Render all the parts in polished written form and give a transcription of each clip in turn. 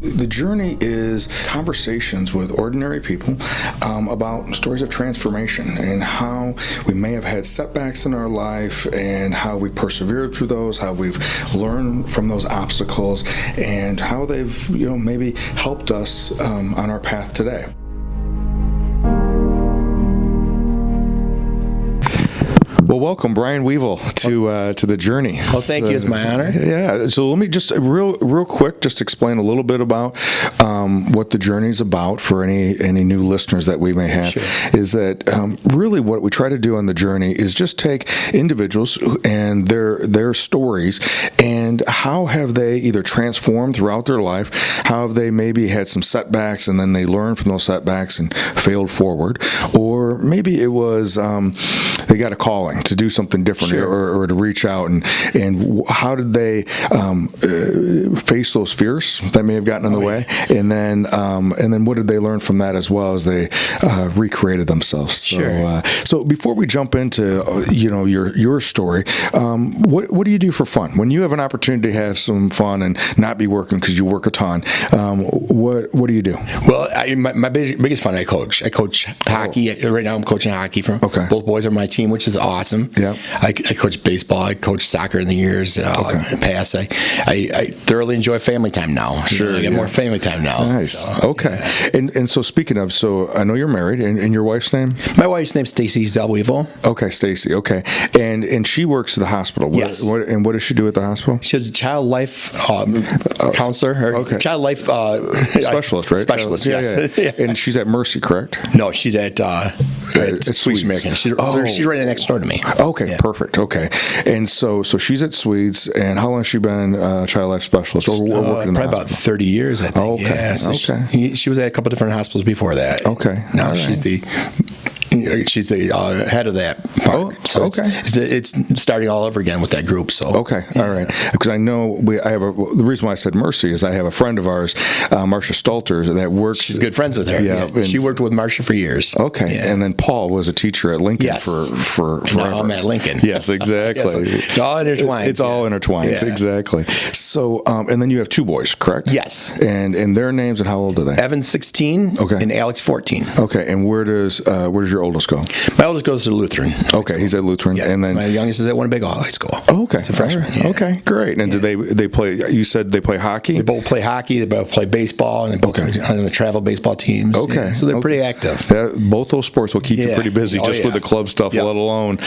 The journey is conversations with ordinary people about stories of transformation and how we may have had setbacks in our life and how we persevered through those, how we've learned from those obstacles, and how they've maybe helped us on our path today. Well, welcome, Brian Weavel, to the journey. Well, thank you. It's my honor. Yeah. So let me just real quick just explain a little bit about what the journey is about for any new listeners that we may have. Sure. Is that really what we try to do on the journey is just take individuals and their stories and how have they either transformed throughout their life, how have they maybe had some setbacks and then they learned from those setbacks and failed forward, or maybe it was they got a calling to do something different. Sure. or to reach out and how did they face those fears that may have gotten in the way, and then what did they learn from that as well as they recreated themselves. Sure. So before we jump into your story, what do you do for fun when you have an opportunity to have some fun and not be working because you work a ton? What do you do? Well, my biggest fun, I coach hockey. Right now I'm coaching hockey. Both boys are my team, which is awesome. Yeah. I coach baseball. I coach soccer in the years past. I thoroughly enjoy family time now. Sure. I get more family time now. Nice. So, okay. Yeah. And so speaking of, I know you're married, and your wife's name? My wife's name's Stacy Weavel. Okay, Stacy. Okay. And she works at the hospital. Yes. What does she do at the hospital? She's a child life counselor, or child life specialist, right? Specialist, yes. Yeah. And she's at Mercy, correct? No, she's at Swedish American. She's right next door to me. Okay, yeah. Perfect. Okay, and so she's at Swedes, and how long has she been a child life specialist or working in the probably hospital? about 30 years, I think. Oh, okay. Yeah, so Okay. She was at a couple different hospitals before that. Okay. Now All she's right. She's the head of that part. Oh, so okay. It's starting all over again with that group. So okay, yeah. All right. Because I know the reason why I said Mercy is I have a friend of ours, Marcia Stalter, that works. She's good friends with her. Yeah, she worked with Marcia for years. Okay, yeah. And then Paul was a teacher at Lincoln Yes. for now I'm at Lincoln. Yes, exactly. It's all intertwined. It's all intertwined. Yeah. Exactly. So, and then you have two boys, correct? Yes. And their names, and how old are they? Evan's 16. Okay. And Alex 14. Okay. And where does your oldest go? My oldest goes to Lutheran. Okay, he's at Lutheran, Yeah. and then my youngest is at Winnebago High School. Oh, okay, It's a freshman. Yeah. Okay, great. And do they play? You said they play hockey. They both play hockey. They both play baseball, and they both on the travel baseball teams. Okay, yeah. So they're pretty active. Both those sports will keep you pretty busy, just with the club stuff, let alone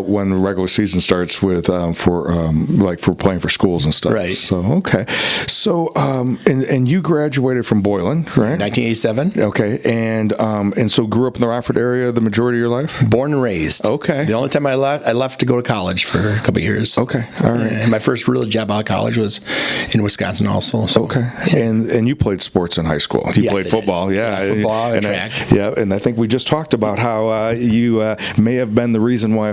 when the regular season starts with for playing for schools and stuff. Right. So okay. So and you graduated from Boylan, right? 1987. Okay, and so grew up in the Rockford area the majority of your life. Born and raised. Okay. The only time I left to go to college for a couple of years. Okay. All right. And my first real job out of college was in Wisconsin also. So, okay. Yeah. And you played sports in high school. You played football. Yeah. Football and track. And I think we just talked about how you may have been the reason why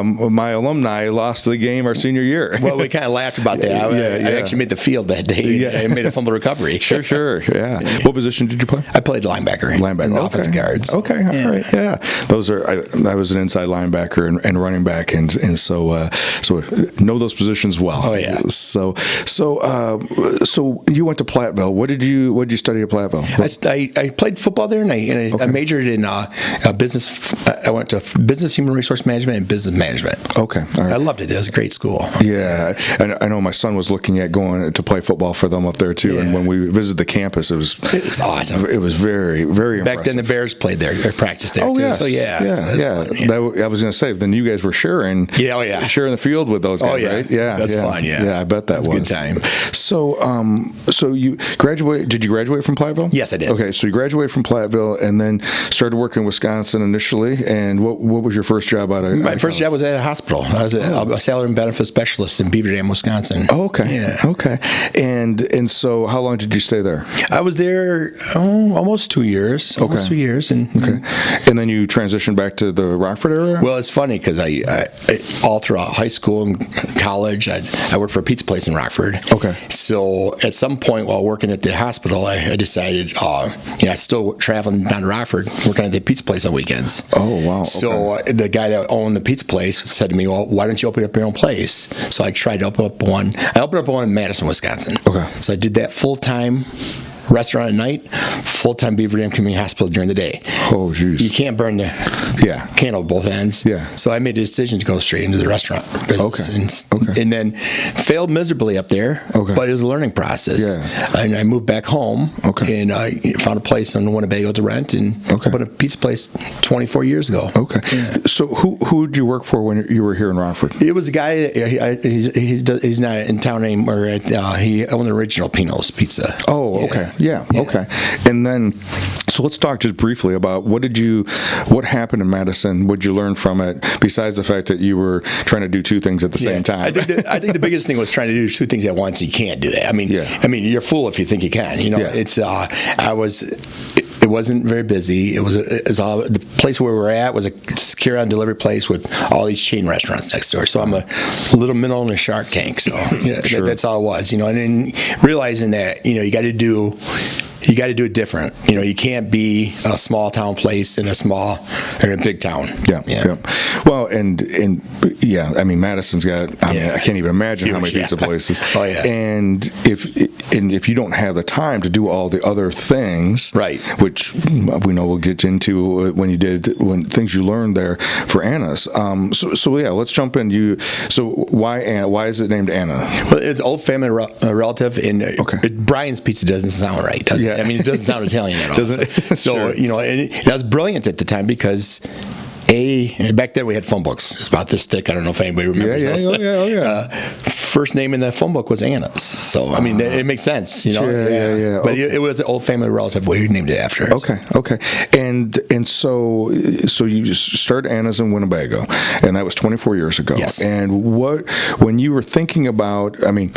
my alumni lost the game our senior year. Well, we kind of laughed about that. I actually made the field that day. Yeah. I made a fumble recovery. Sure. Yeah. What position did you play? I played linebacker. And offensive guards. Okay. All right. Yeah. Those are. I was an inside linebacker and running back, and so know those positions well. Oh yeah. So you went to Platteville. What did you study at Platteville? I played football there, and I majored in business. I went to business, human resource management, and business management. Okay. All right. I loved it. It was a great school. Yeah, I know my son was looking at going to play football for them up there too. Yeah. And when we visited the campus, it's awesome. It was very, very impressive. Back then, the Bears played there, or practiced there too. Yes. So yeah. I was going to say, then you guys were sharing. Sharing the field with those guys, right? Yeah, that's fun. Yeah, I bet that was a good time. So you graduate? Did you graduate from Platteville? Yes, I did. Okay, so you graduated from Platteville and then started working in Wisconsin initially. And what was your first job out of? My first job was at a hospital. I was a salary and benefits specialist in Beaver Dam, Wisconsin. Oh, okay. Yeah. Okay. And so, how long did you stay there? I was there almost 2 years. Almost 2 years. And then you transitioned back to the Rockford area? Well, it's funny because I all throughout high school and college, I worked for a pizza place in Rockford. Okay. So at some point while working at the hospital, I decided, I still traveling down to Rockford, working at the pizza place on weekends. Oh, wow. So the guy that owned the pizza place said to me, well, why don't you open up your own place? So I tried to open up one. I opened up one in Madison, Wisconsin. Okay. So I did that full time. restaurant at night, full-time Beaver Dam Community Hospital during the day. Oh, jeez. You can't burn the candle at both ends. Yeah. So I made a decision to go straight into the restaurant business. Okay. And then failed miserably up there, but it was a learning process. Yeah. And I moved back home, and I found a place in Winnebago to rent, and opened a pizza place 24 years ago. Okay. Yeah. So who did you work for when you were here in Rockford? It was a guy, he's not in town anymore. He owned the original Pino's Pizza. Oh, okay. Yeah. Okay. And then, so let's talk just briefly about what happened in Madison? What did you learn from it, besides the fact that you were trying to do two things at the same time? I think the biggest thing was trying to do two things at once. You can't do that. I mean, you're a fool if you think you can. It wasn't very busy. It was all, the place where we were at was a carry-on delivery place with all these chain restaurants next door. So I'm a little minnow in a shark tank. So that's all it was. And then realizing that you got to do it different. You can't be a small town place in a big town. Yeah. Well, and I mean, Madison's got. I can't even imagine how many pizza places. Oh yeah. And if you don't have the time to do all the other things, right, which we know we'll get into when things you learned there for Anna's. So let's jump in. So why Anna? Why is it named Anna? Well, it's an old family relative, and Brian's Pizza doesn't sound right, does it? I mean, it doesn't sound Italian at all. Doesn't it? So, and that was brilliant at the time because back then we had phone books. It's about this thick. I don't know if anybody remembers this. First name in the phone book was Anna's. So, I mean, it makes sense, Yeah. But it was an old family relative. We named it after. Okay. And so you started Anna's in Winnebago, and that was 24 years ago. Yes. And when you were thinking about, I mean,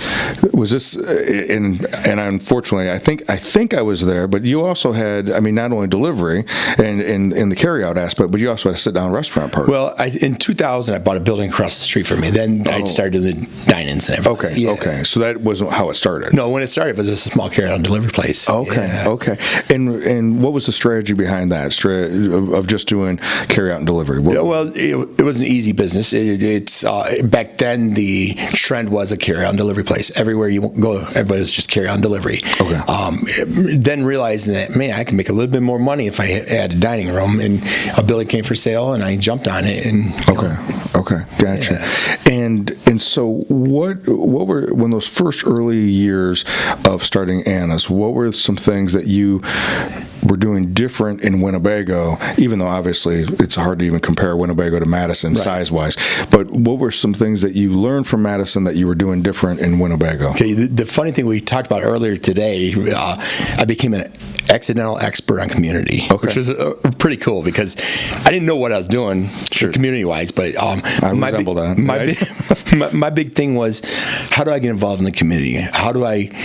was this, and unfortunately, I think I was there, but you also had, I mean, not only delivery and in the carryout aspect, but you also had a sit-down restaurant part. Well, in 2000, I bought a building across the street from me. Then I started the dine-ins and everything. Okay. So that wasn't how it started. No, when it started, it was just a small carry-on delivery place. Okay. And what was the strategy behind that, of just doing carry-out and delivery? Well, it was an easy business. It's back then, the trend was a carry-on delivery place. Everywhere you go, everybody was just carry-on delivery. Okay. Then realizing that, man, I can make a little bit more money if I had a dining room, and a building came for sale, and I jumped on it. And Okay, gotcha. Yeah. And so what were, when those first early years of starting Anna's, what were some things that you were doing different in Winnebago, even though obviously it's hard to even compare Winnebago to Madison size-wise, but what were some things that you learned from Madison that you were doing different in Winnebago? Okay, the funny thing we talked about earlier today, I became an accidental expert on community, which was pretty cool because I didn't know what I was doing community-wise, but I resemble that. My big thing was, how do I get involved in the community?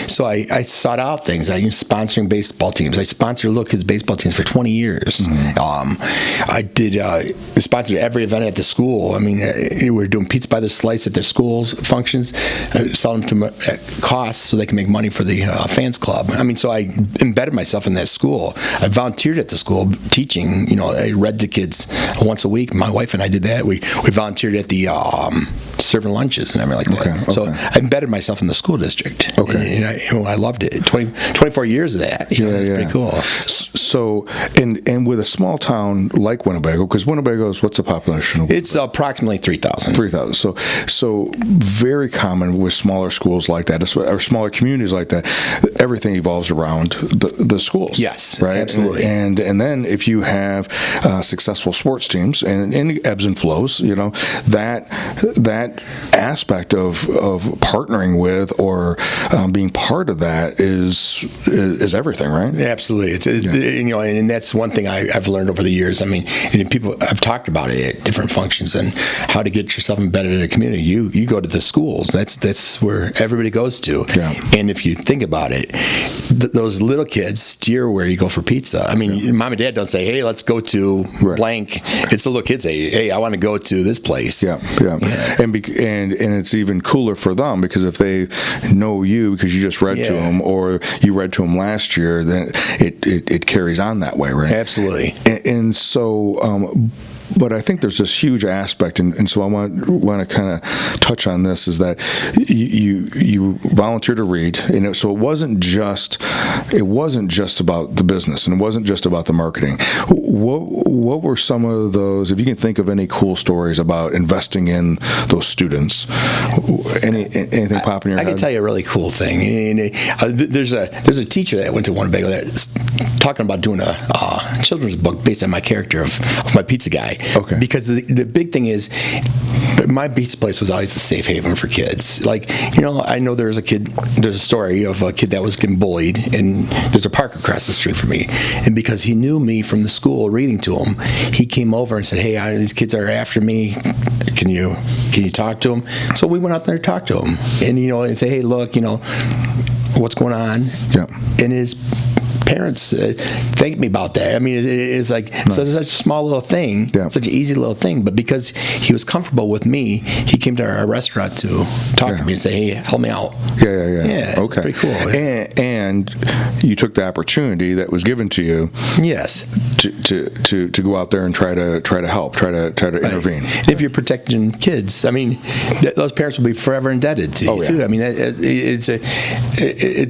So I sought out things. I used sponsoring baseball teams. I sponsored little kids' baseball teams for 20 years. Mm-hmm. I did sponsored every event at the school. I mean, we were doing pizza by the slice at their school functions, selling them at cost so they can make money for the fans club. I mean, so I embedded myself in that school. I volunteered at the school teaching. I read to kids once a week. My wife and I did that. We volunteered at the serving lunches and everything like that. So I embedded myself in the school district. And I loved it. 24 years of that. It's pretty cool. So, and with a small town like Winnebago, because Winnebago is, what's the population of Winnebago? It's approximately 3,000. 3,000. So very common with smaller schools like that, or smaller communities like that. Everything evolves around the schools. Yes, right, absolutely. And then if you have successful sports teams and ebbs and flows, that aspect of partnering with or being part of that is everything, right? Absolutely. And that's one thing I've learned over the years. I mean, and people, I've talked about it at different functions and how to get yourself embedded in a community. You go to the schools. That's where everybody goes to. Yeah. And if you think about it, those little kids steer where you go for pizza. I mean, mom and dad don't say, "Hey, let's go to blank." It's the little kids say, "Hey, I want to go to this place." Yeah. And it's even cooler for them because if they know you because you just read to them or you read to them last year, then it carries on that way, right? Absolutely. And so But I think there's this huge aspect, and so I want to kind of touch on this, is that you volunteered to read, and so it wasn't just about the business, and it wasn't just about the marketing. What were some of those, if you can think of any cool stories about investing in those students? Anything pop in your head? I can tell you a really cool thing. There's a teacher that went to Winnebago that's talking about doing a children's book based on my character of my pizza guy. Okay. Because the big thing is, my pizza place was always a safe haven for kids. Like, I know there's a story of a kid that was getting bullied, and there's a park across the street from me. And because he knew me from the school reading to him, he came over and said, "Hey, these kids are after me. Can you talk to them?" So we went out there and talked to him, and say, "Hey, look, what's going on?" Yeah. And his parents thanked me about that. I mean, it's like such a small little thing, such an easy little thing, but because he was comfortable with me, he came to our restaurant to talk to me and say, "Hey, help me out." Yeah. Okay, it's pretty cool. And you took the opportunity that was given to you. Yes. To go out there and try to help, try to intervene. And if you're protecting kids, I mean, those parents will be forever indebted to you too. I mean, it's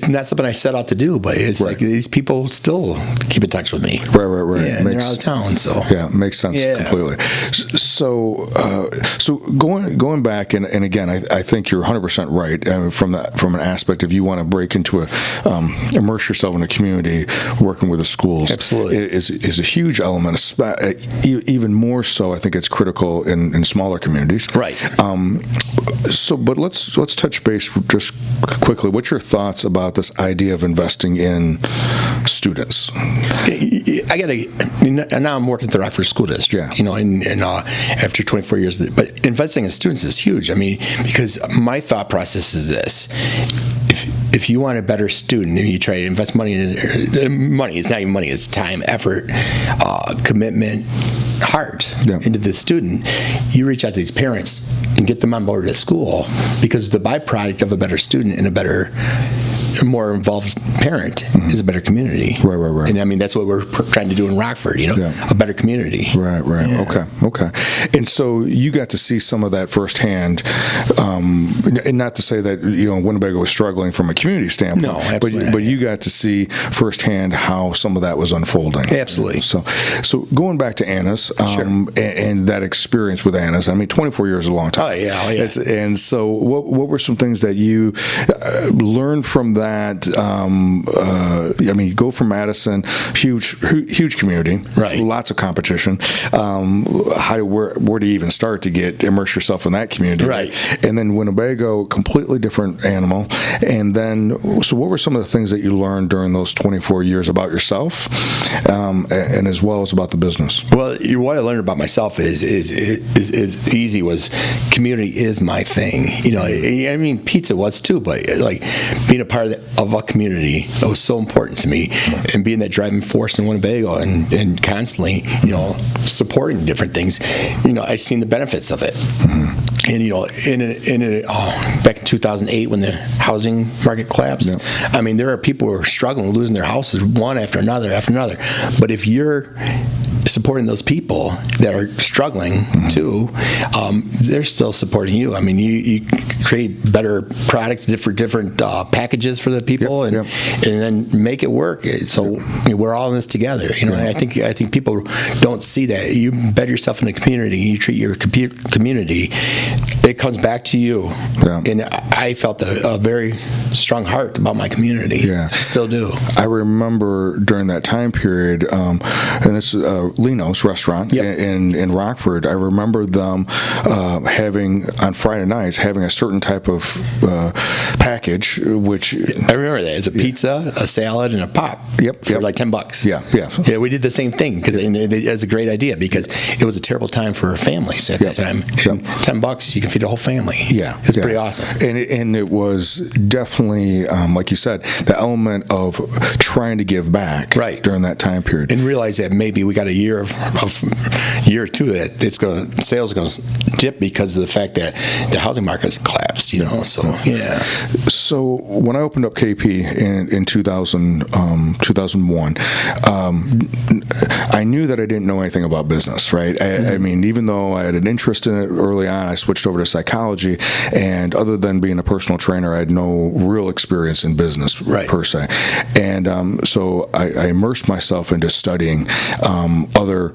not something I set out to do, but it's like these people still keep in touch with me. Right. Yeah, and they're out of town, so makes sense completely. So going back, and again, I think you're 100% right from an aspect of you want to break into immerse yourself in a community, working with the schools. Absolutely, is a huge element. Even more so, I think it's critical in smaller communities. Right. But let's touch base just quickly. What's your thoughts about this idea of investing in students? Now I'm working at the Rockford School District, and after 24 years, but investing in students is huge. I mean, because my thought process is this: if you want a better student, and you try to invest money it's not even money, it's time, effort, commitment, heart into the student. You reach out to these parents and get them on board at school, because the byproduct of a better student and a more involved parent is a better community. Right. And I mean, that's what we're trying to do in Rockford, a better community. Right. Yeah. Okay. And so you got to see some of that firsthand, and not to say that, Winnebago was struggling from a community standpoint. No, absolutely. But you got to see firsthand how some of that was unfolding. Absolutely. So going back to Anna's, and that experience with Anna's, I mean, 24 years is a long time. Oh, yeah. And so what were some things that you learned from that? I mean, you go from Madison, huge community, right? Lots of competition. Where do you even start to immerse yourself in that community, right? And then Winnebago, completely different animal. And then, so what were some of the things that you learned during those 24 years about yourself, and as well as about the business? Well, what I learned about myself is easy. Was community is my thing. I mean, pizza was too, but like being a part of a community, that was so important to me, and being that driving force in Winnebago, and constantly, supporting different things. I've seen the benefits of it. And back in 2008, when the housing market collapsed, I mean, there are people who are struggling, losing their houses one after another. But if you're supporting those people that are struggling too, they're still supporting you. I mean, you create better products, different packages for the people, and then make it work. So we're all in this together. And I think people don't see that. You embed yourself in a community, you treat your community, it comes back to you. And I felt a very strong heart about my community. I still do. I remember during that time period, and this Lino's restaurant in Rockford, I remember them having, on Friday nights, having a certain type of package, which... I remember that. It's a pizza, a salad, and a pop for like $10. Yeah, we did the same thing, because it's a great idea, because it was a terrible time for families at that time. And $10, you can feed a whole family. It's pretty awesome. And it was definitely, like you said, the element of trying to give back during that time period. And realize that maybe we got to year or two that sales are going to dip because of the fact that the housing market has collapsed. So yeah. So when I opened up KP in 2001, I knew that I didn't know anything about business, right? I mean, even though I had an interest in it early on, I switched over to psychology, and other than being a personal trainer, I had no real experience in business per se. And so I immersed myself into studying other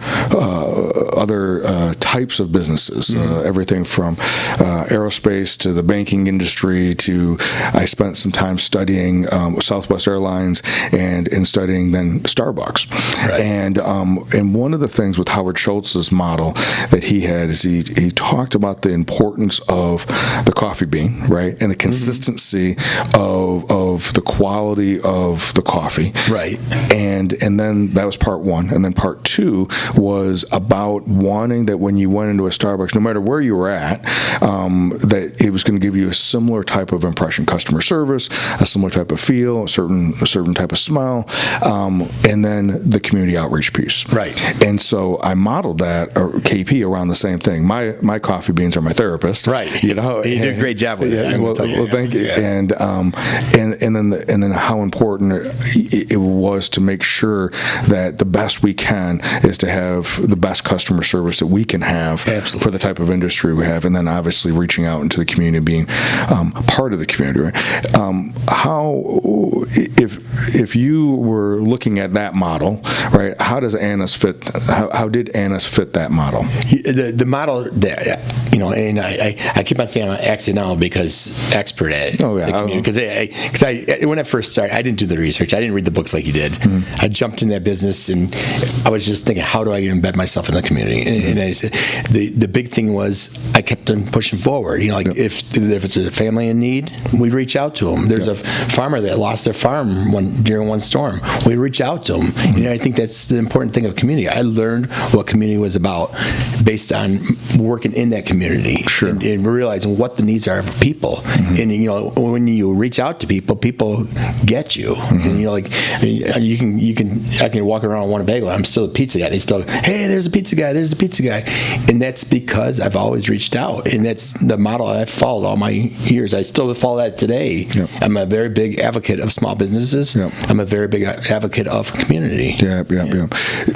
types of businesses, everything from aerospace to the banking industry to I spent some time studying Southwest Airlines and studying then Starbucks. Right. And one of the things with Howard Schultz's model that he had is he talked about the importance of the coffee bean, right, and the consistency of the quality of the coffee. Right. And then that was part one. And then part two was about wanting that when you went into a Starbucks, no matter where you were at, that it was going to give you a similar type of impression, customer service, a similar type of feel, a certain type of smell, and then the community outreach piece. Right. And so I modeled that, or KP, around the same thing. My coffee beans are my therapist. Right. You did a great job with it. Well, thank you. Yeah. And then how important it was to make sure that the best we can is to have the best customer service that we can have for the type of industry we have, and then obviously reaching out into the community, being part of the community. Right? How, if you were looking at that model, right? How does Annis fit? How did Annis fit that model? The model that and I keep on saying I'm accidental because expert at the community. Because when I first started, I didn't do the research. I didn't read the books like you did. I jumped in that business and I was just thinking, how do I embed myself in the community? And I said, the big thing was I kept on pushing forward. If it's a family in need, we'd reach out to them. There's a farmer that lost their farm during one storm. We reach out to them. I think that's the important thing of community. I learned what community was about based on working in that community. Sure. And realizing what the needs are of people. And when you reach out to people get you. And I can walk around and want a bagel. I'm still a pizza guy. They still, hey, there's a pizza guy. And that's because I've always reached out. And that's the model I've followed all my years. I still follow that today. Yep. I'm a very big advocate of small businesses. Yep. I'm a very big advocate of community. Yeah.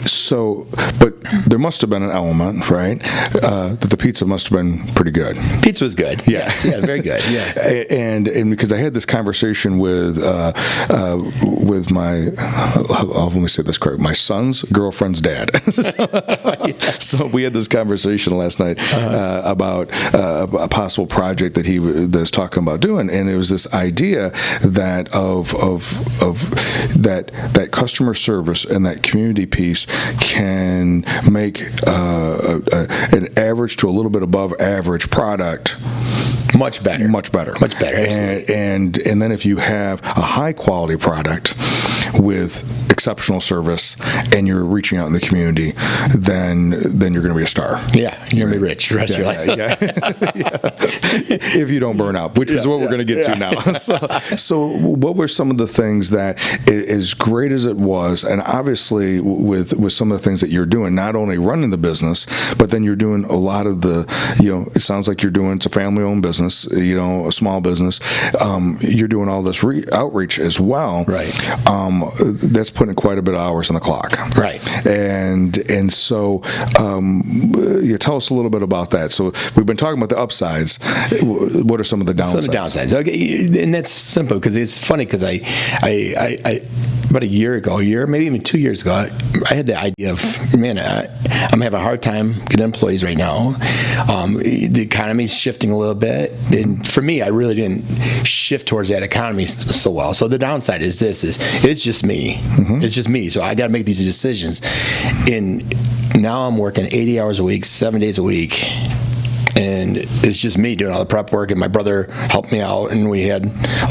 So, but there must have been an element, right, that the pizza must have been pretty good. Pizza was good. Yes, very good. Yeah. And because I had this conversation with my, let me say this correct, my son's girlfriend's dad. So we had this conversation last night about a possible project that he was talking about doing, and it was this idea that that customer service and that community piece can make an average to a little bit above average product much better. And then if you have a high quality product with exceptional service and you're reaching out in the community, then you're going to be a star. Yeah, you're going to be rich the rest of your life. If you don't burn out, which is what we're going to get to now. So what were some of the things that, as great as it was, and obviously with some of the things that you're doing, not only running the business, but then you're doing a lot of the, it sounds like it's a family-owned business, a small business. You're doing all this outreach as well. Right. That's putting quite a bit of hours on the clock. Right. And so tell us a little bit about that. So we've been talking about the upsides. What are some of the downsides? Some of the downsides. Okay, and that's simple because it's funny because I about a year, maybe even 2 years ago, I had the idea of, I'm having a hard time getting employees right now. The economy's shifting a little bit. And for me, I really didn't shift towards that economy so well. So the downside is it's just me. It's just me. So I got to make these decisions. And now I'm working 80 hours a week, 7 days a week. And it's just me doing all the prep work, and my brother helped me out. And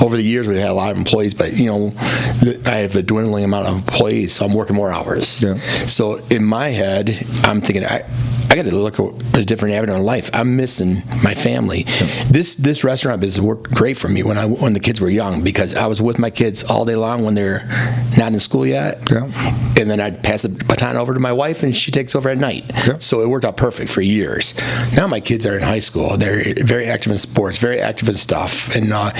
over the years, we had a lot of employees, but I have a dwindling amount of employees, so I'm working more hours. Yeah. So in my head, I'm thinking I I got to look at a different avenue in life. I'm missing my family. This restaurant business worked great for me when the kids were young, because I was with my kids all day long when they're not in school yet. Yeah. And then I'd pass the baton over to my wife, and she takes over at night. Yeah. So it worked out perfect for years. Now my kids are in high school. They're very active in sports, very active in stuff, and I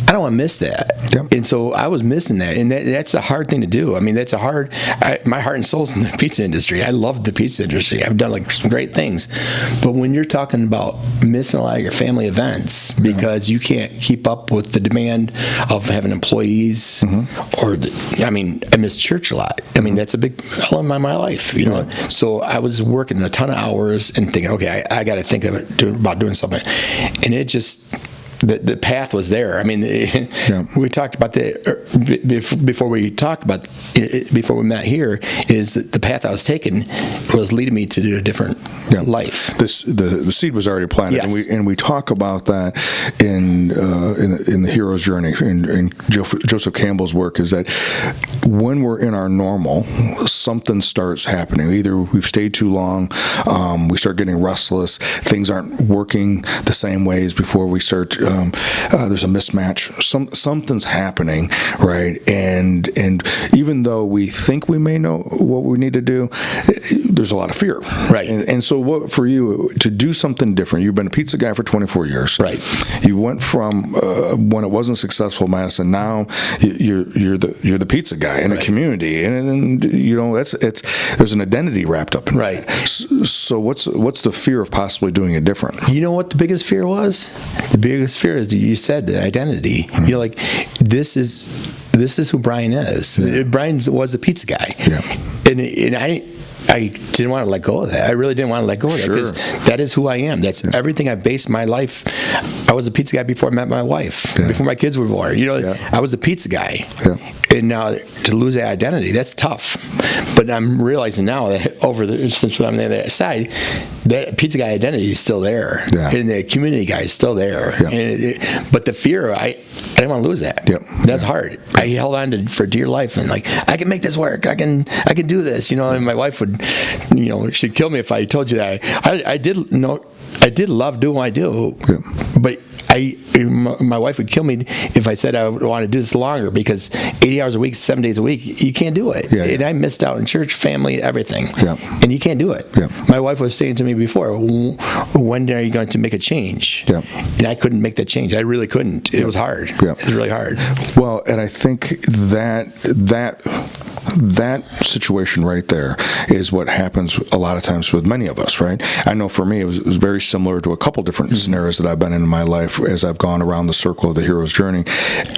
don't want to miss that. Yeah. And so I was missing that, and that's a hard thing to do. I mean, that's my heart and soul's in the pizza industry. I love the pizza industry. I've done like some great things, but when you're talking about missing a lot of your family events because you can't keep up with the demand of having employees, I miss church a lot. I mean, that's a big element of my life, you know. So I was working a ton of hours and thinking, okay, I got to think about doing something, and it just. The path was there. I mean, we talked about that before we met here. Is that the path I was taking was leading me to do a different life. The seed was already planted, yes. and we talk about that in the hero's journey. In Joseph Campbell's work, is that when we're in our normal, something starts happening. Either we've stayed too long, we start getting restless, things aren't working the same way as before. We start. There's a mismatch. Something's happening, right? And even though we think we may know what we need to do, there's a lot of fear, right? And so, what for you to do something different? You've been a pizza guy for 24 years, right? You went from when it wasn't successful, Madison. Now you're the pizza guy in a community, and you know there's an identity wrapped up in right. That. So what's the fear of possibly doing it different? You know what the biggest fear was? The biggest fear is you said the identity. Mm-hmm. You're like, this is who Brian is. Yeah. Brian was a pizza guy, and I didn't want to let go of that. I really didn't want to let go of that because that is who I am. That's everything I based my life. I was a pizza guy before I met my wife, before my kids were born. You know, I was a pizza guy. Yeah. And now to lose that identity, that's tough. But I'm realizing now that since I'm on the other side, that pizza guy identity is still there, and the community guy is still there. Yeah. But the fear, I didn't want to lose that. Yep. That's hard. I held on to for dear life, and like I can make this work. I can do this. You know, and my wife would, you know, she'd kill me if I told you that. I did love doing what I do, but my wife would kill me if I said I would want to do this longer, because 80 hours a week, 7 days a week, you can't do it. And I missed out on church, family, everything. And you can't do it. My wife was saying to me before, when are you going to make a change? And I couldn't make that change. I really couldn't. It was hard. It was really hard. Well, and I think that situation right there is what happens a lot of times with many of us, right? I know for me it was very similar to a couple different scenarios that I've been in my life as I've gone around the circle of the hero's journey,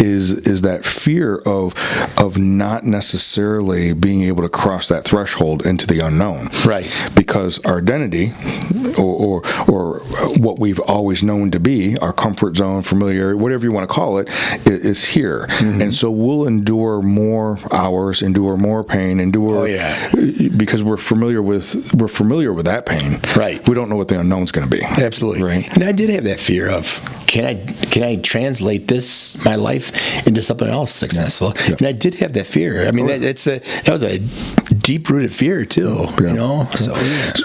is that fear of not necessarily being able to cross that threshold into the unknown, right? Because our identity or what we've always known to be, our comfort zone, familiarity, whatever you want to call it, is here. And so we'll endure more hours, endure more pain, because we're familiar with that pain. Right. We don't know what the unknown's going to be. Absolutely. Right. And I did have that fear of, can I translate my life into something else successful? And I did have that fear. I mean, that was a deep-rooted fear too. You know.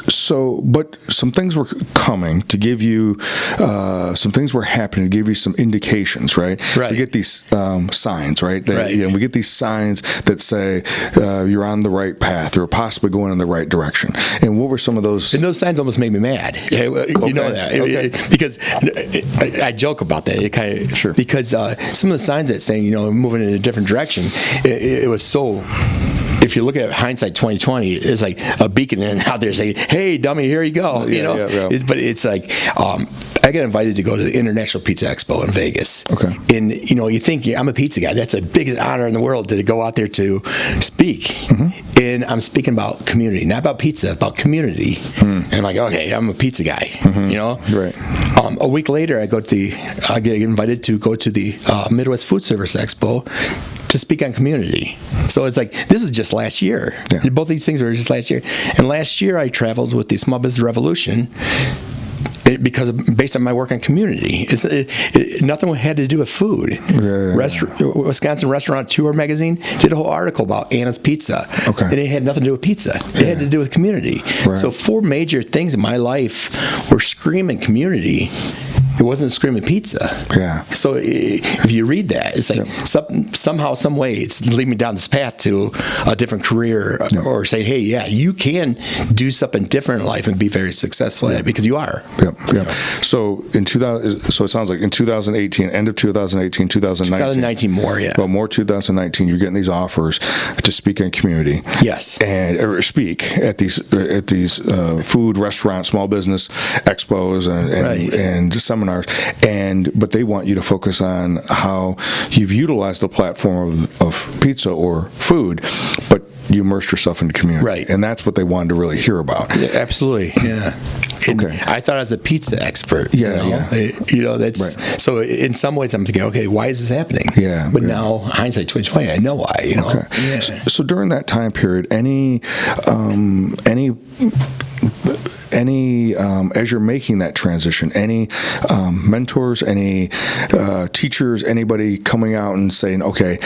So, but some things were coming to give you, some things were happening to give you some indications, right? Right. We get these signs, right? You know, we get these signs that say you're on the right path or possibly going in the right direction. And what were some of those? And those signs almost made me mad. You know that, because I joke about that. It kind of because some of the signs that saying, you know, moving in a different direction, it was so. If you look at hindsight 2020, it's like a beacon and out there saying, "Hey, dummy, here you go." You know, but it's like I got invited to go to the International Pizza Expo in Vegas. Okay, and you know, you think I'm a pizza guy. That's the biggest honor in the world to go out there to speak. And I'm speaking about community, not about pizza, about community. And I'm like, okay, I'm a pizza guy. You know, right. A week later, I get invited to go to the Midwest Food Service Expo to speak on community. So it's like, this is just last year. Both these things were just last year. And last year I traveled with the Small Business Revolution based on my work in community. Nothing had to do with food. Wisconsin Restaurant Tour magazine did a whole article about Anna's Pizza, and it had nothing to do with pizza. It had to do with community. Right. So 4 major things in my life were screaming community. It wasn't screaming pizza. Yeah. So if you read that, it's like somehow, some way, it's leading me down this path to a different career, or saying, hey, yeah, you can do something different in life and be very successful at it, because you are. Yep. So in 2000, so it sounds like in 2018, end of 2018, 2019 more, yeah. Well, more 2019, you're getting these offers to speak in community. Yes. Or speak at these food, restaurant, small business expos and seminars. But they want you to focus on how you've utilized the platform of pizza or food, but you immersed yourself in the community. Right. And that's what they wanted to really hear about. Yeah, absolutely. Yeah. And I thought I was a pizza expert. That's right. So in some ways I'm thinking, okay, why is this happening? Yeah. But now hindsight 2020, I know why. Okay. Yeah. So during that time period, any as you're making that transition, any mentors, any teachers, anybody coming out and saying, okay,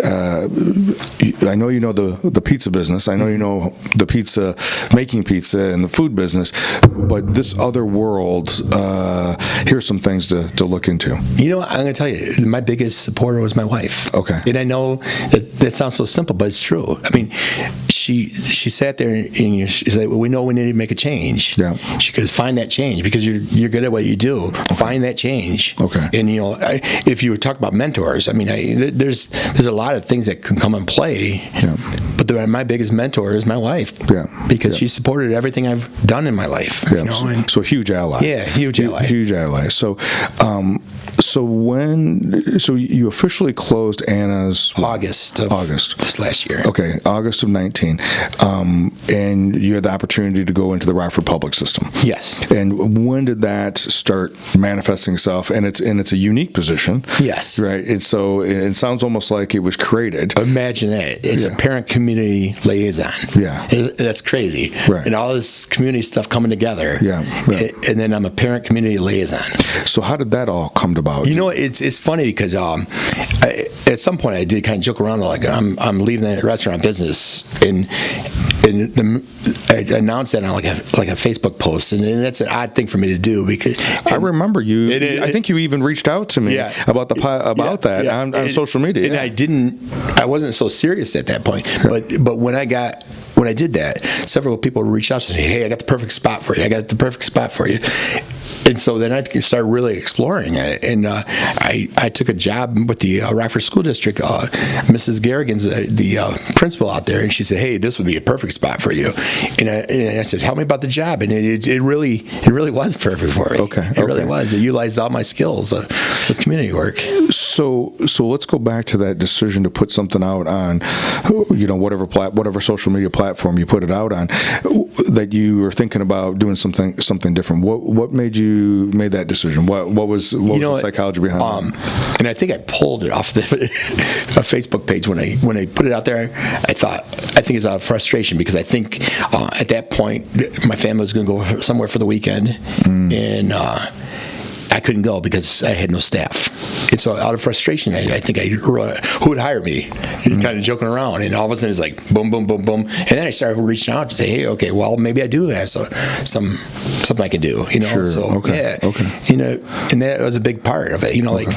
I know you know the pizza business, I know you know the pizza, making pizza and the food business, but this other world, here's some things to look into. I'm going to tell you, my biggest supporter was my wife. Okay. And I know that sounds so simple, but it's true. I mean, she sat there and she said, well, we know we need to make a change. Yeah. She goes, find that change, because you're good at what you do. Find that change. Okay. And if you were talking about mentors, I mean, there's a lot of things that can come in play. Yeah. But my biggest mentor is my wife. Yeah. Because she supported everything I've done in my life. Yeah. So huge ally. Yeah, huge ally. Huge ally. So you officially closed Anna's August this last year. Okay, August of 19, and you had the opportunity to go into the Rockford Public System. Yes. And when did that start manifesting itself? And it's a unique position. Yes. Right. And so it sounds almost like it was created. Imagine that. It's a parent community liaison. Yeah. That's crazy. Right. And all this community stuff coming together. Yeah. And then I'm a parent community liaison. So how did that all come about? It's funny because at some point I did kind of joke around, like I'm leaving the restaurant business, and I announced that on like a Facebook post, and that's an odd thing for me to do, because I remember you. I think you even reached out to me about that on social media. And I wasn't so serious at that point. But when I did that, several people reached out to say, "Hey, I got the perfect spot for you." And so then I started really exploring it, and I took a job with the Rockford School District. Mrs. Garrigan's the principal out there, and she said, "Hey, this would be a perfect spot for you." And I said, "Tell me about the job." And it really was perfect for me. Okay, it really was. It utilized all my skills with community work. So let's go back to that decision to put something out on, whatever social media platform you put it out on, that you were thinking about doing something different. What made that decision? What was the psychology behind it? And I think I pulled it off a Facebook page when I put it out there. I think it's out of frustration, because I think at that point my family was going to go somewhere for the weekend, and I couldn't go because I had no staff. And so out of frustration, I think who would hire me? Kind of joking around, and all of a sudden it's like boom, boom, boom, boom, and then I started reaching out to say, hey, okay, well, maybe I do have something I can do, Sure. So okay. And that was a big part of it, like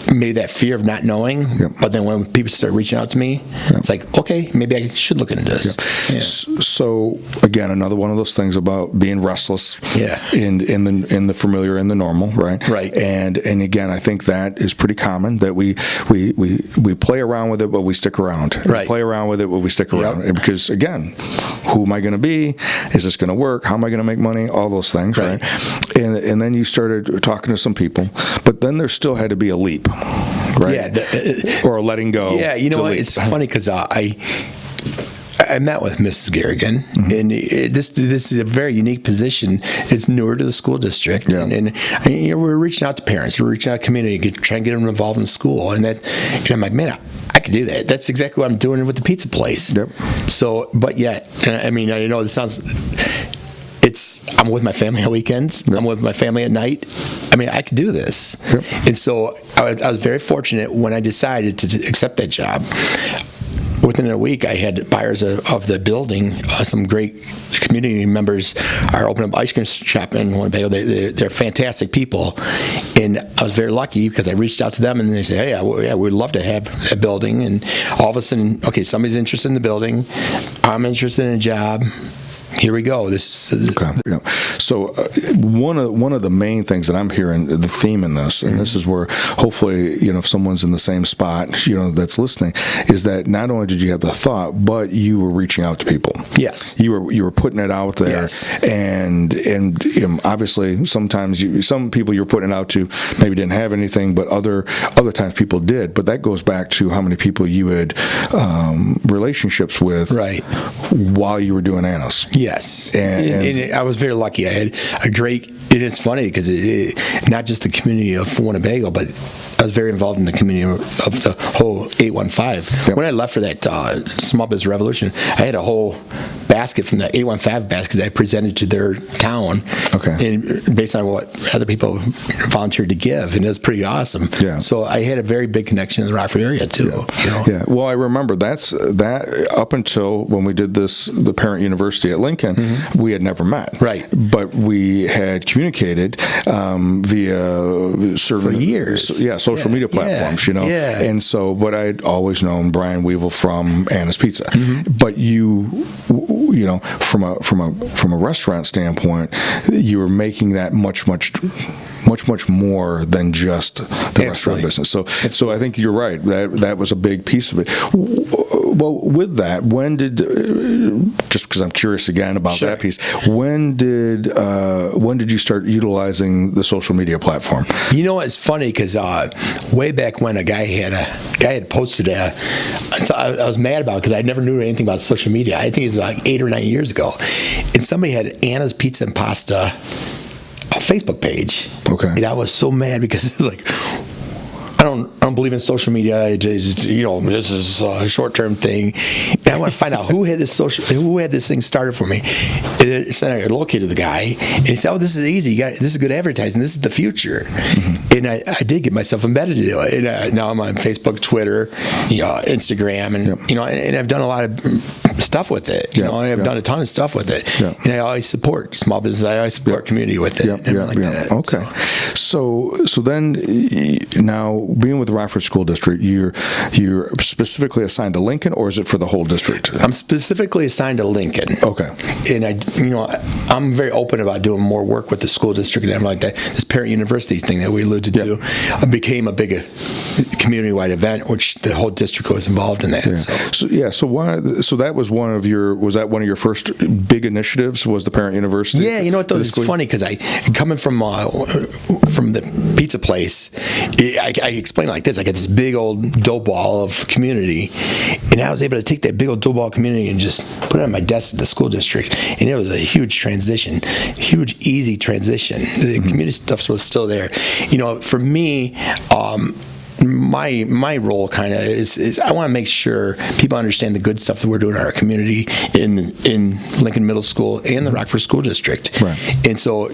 maybe that fear of not knowing. Yep. But then when people start reaching out to me, it's like, okay, maybe I should look into this. Yep. Yeah. So again, another one of those things about being restless. Yeah. In the familiar and the normal, right? Right. And again, I think that is pretty common, that we play around with it, but we stick around. Right. We play around with it, but we stick around. Yep. Because again, who am I going to be? Is this going to work? How am I going to make money? All those things, right? And then you started talking to some people, but then there still had to be a leap. Right? Yeah. Or letting go. Yeah, it's funny because I met with Mrs. Garrigan, and this is a very unique position. It's newer to the school district, and we're reaching out to parents, we're reaching out to community, trying to get them involved in school, and I'm like, man, I could do that. That's exactly what I'm doing with the pizza place. Yep. So, but yet, I mean, I know it sounds. I'm with my family on weekends. I'm with my family at night. I mean, I could do this. And so I was very fortunate when I decided to accept that job. Within a week, I had buyers of the building. Some great community members are opening up ice cream shop in Winnebago. They're fantastic people, and I was very lucky because I reached out to them and they said, "Hey, yeah, we'd love to have a building." And all of a sudden, okay, somebody's interested in the building. I'm interested in a job. Here we go. This is okay. Yeah. So one of the main things that I'm hearing, the theme in this, and this is where hopefully if someone's in the same spot that's listening, is that not only did you have the thought, but you were reaching out to people. Yes. You were putting it out there. Yes. And obviously sometimes some people you're putting it out to maybe didn't have anything, but other times people did. But that goes back to how many people you had relationships with, right, while you were doing Anna's. Yes, and I was very lucky. I had a great, and it's funny because not just the community of Winnebago, but I was very involved in the community of the whole 815. Yep. When I left for that Small Business Revolution, I had a whole basket from the 815 basket that I presented to their town, and based on what other people volunteered to give, and it was pretty awesome. Yeah. So I had a very big connection in the Rockford area too. Yeah. Well, I remember that up until when we did the Parent University at Lincoln, we had never met. Right. But we had communicated via certain, for years. Social media platforms. Yeah. And so, but I'd always known Brian Weavel from Anna's Pizza. But from a restaurant standpoint, you were making that much more than just the restaurant business. So I think you're right. That was a big piece of it. Well, with that, when did, just because I'm curious again about that piece, when did you start utilizing the social media platform? It's funny because way back when a guy had posted so I was mad about it because I never knew anything about social media. I think it was like 8 or 9 years ago, and somebody had Anna's Pizza and Pasta a Facebook page. Okay. And I was so mad because it's like, I don't believe in social media. This is a short-term thing. And I want to find out who had this thing started for me. And so I located the guy, and he said, "Oh, this is easy. This is good advertising. This is the future." And I did get myself embedded into it. And now I'm on Facebook, Twitter, Instagram, and and I've done a lot of stuff with it. I've done a ton of stuff with it. And I always support small business. I always support community with it. That. Okay. So then now being with the Rockford School District, you're specifically assigned to Lincoln, or is it for the whole district? I'm specifically assigned to Lincoln. Okay. And I'm very open about doing more work with the school district and everything like that. This Parent University thing that we alluded to became a big community-wide event, which the whole district was involved in that. Yeah. So that was one of your first big initiatives? Was the Parent University? Yeah. You know what though? It's funny because coming from the pizza place, I explain it like this: I got this big old dough ball of community, and I was able to take that big old dough ball community and just put it on my desk at the school district, and it was a huge transition, easy transition. The community stuff was still there. For me, my role kind of is I want to make sure people understand the good stuff that we're doing in our community in Lincoln Middle School and the Rockford School District. Right. And so,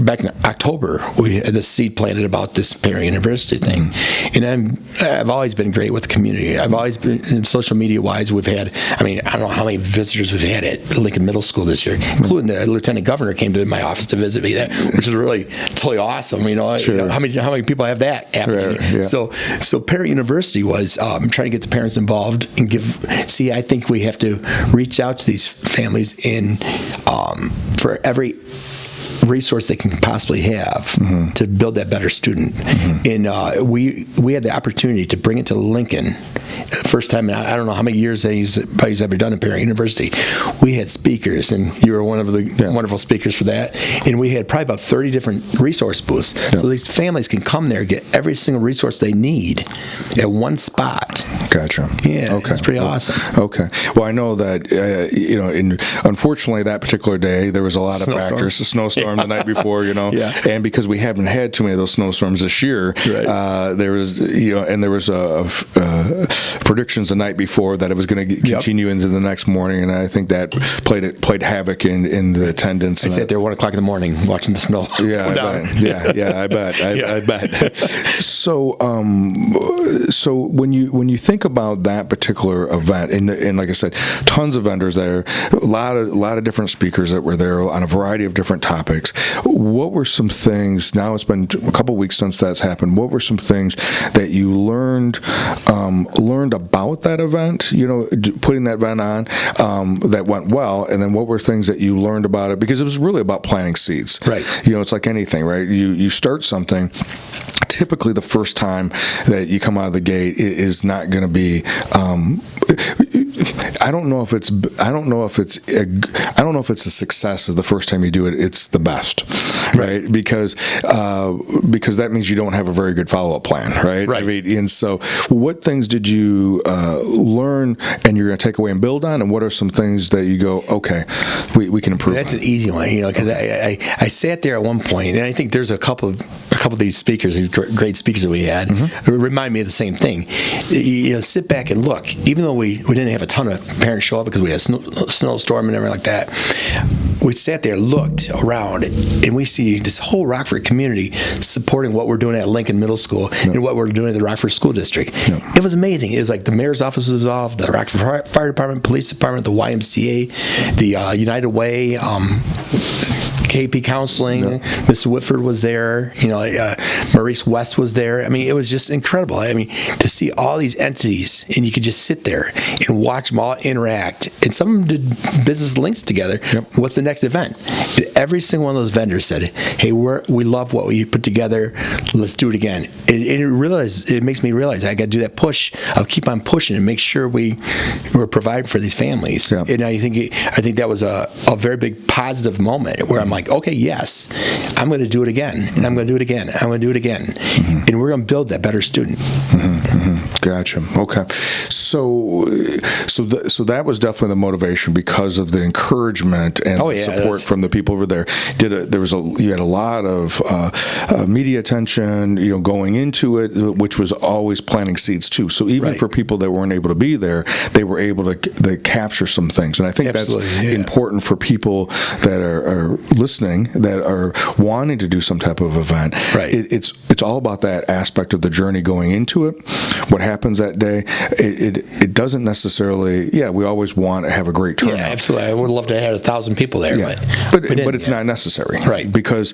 back in October, we had the seed planted about this Parent University thing. And I've always been great with the community. I've always been, social media wise, we've had, I don't know how many visitors we've had at Lincoln Middle School this year, including the Lieutenant Governor came to my office to visit me, which is really totally awesome. Sure. How many people have that happening? Right. Yeah. So Parent University was trying to get the parents involved and I think we have to reach out to these families for every resource they can possibly have to build that better student. And we had the opportunity to bring it to Lincoln. First time, I don't know how many years he's ever done at Parent University. We had speakers, and you were one of the wonderful speakers for that. And we had probably about 30 different resource booths. So these families can come there, get every single resource they need at one spot. Gotcha. Yeah, Okay. it's pretty awesome. Okay. Well, I know that unfortunately that particular day there was a lot of factors. A snowstorm the night before, Yeah. and because we haven't had too many of those snowstorms this year, Right. there was and there was predictions the night before that it was going to continue into the next morning, and I think that played havoc in the attendance. I sat there 1 o'clock in the morning watching the snow. Yeah, I bet. I bet. So when you think about that particular event, and like I said, tons of vendors there, a lot of different speakers that were there on a variety of different topics. What were some things? Now it's been a couple of weeks since that's happened. What were some things that you learned about that event? Putting that event on that went well, and then what were things that you learned about it? Because it was really about planting seeds. Right. It's like anything, right? You start something. Typically, the first time that you come out of the gate is not going to be. I don't know if it's a success of the first time you do it. It's the best, right? Because that means you don't have a very good follow-up plan, right? Right. I mean, and so, what things did you learn, and you're going to take away and build on, and what are some things that you go, okay, we can improve? That's an easy one, because I sat there at one point, and I think there's a couple of these speakers, these great speakers that we had, remind me of the same thing. Sit back and look. Even though we didn't have a ton of parents show up because we had a snowstorm and everything like that, we sat there, looked around, and we see this whole Rockford community supporting what we're doing at Lincoln Middle School and what we're doing at the Rockford School District. It was amazing. It was like the mayor's office was involved, the Rockford Fire Department, Police Department, the YMCA, the United Way, KP Counseling, Miss Whitford was there, Maurice West was there. I mean, it was just incredible. I mean, to see all these entities, and you could just sit there and watch them all interact. And some of them did business links together. What's the next event? Every single one of those vendors said, hey, we love what we put together. Let's do it again. And it makes me realize I got to do that push. I'll keep on pushing and make sure we're providing for these families. And I think that was a very big positive moment where I'm like, okay, yes, I'm going to do it again, and I'm going to do it again, I'm going to do it again, and we're going to build that better student. Gotcha. Okay. So that was definitely the motivation because of the encouragement and support from the people over there. You had a lot of media attention, going into it, which was always planting seeds too. So even for people that weren't able to be there, they were able to capture some things, and I think that's important for people that are listening, that are wanting to do some type of event. Right. It's all about that aspect of the journey going into it. What happens that day? It doesn't necessarily. Yeah, we always want to have a great turnout. Yeah, absolutely. I would love to have 1,000 people there. Yeah. But it's not necessary. Right. Because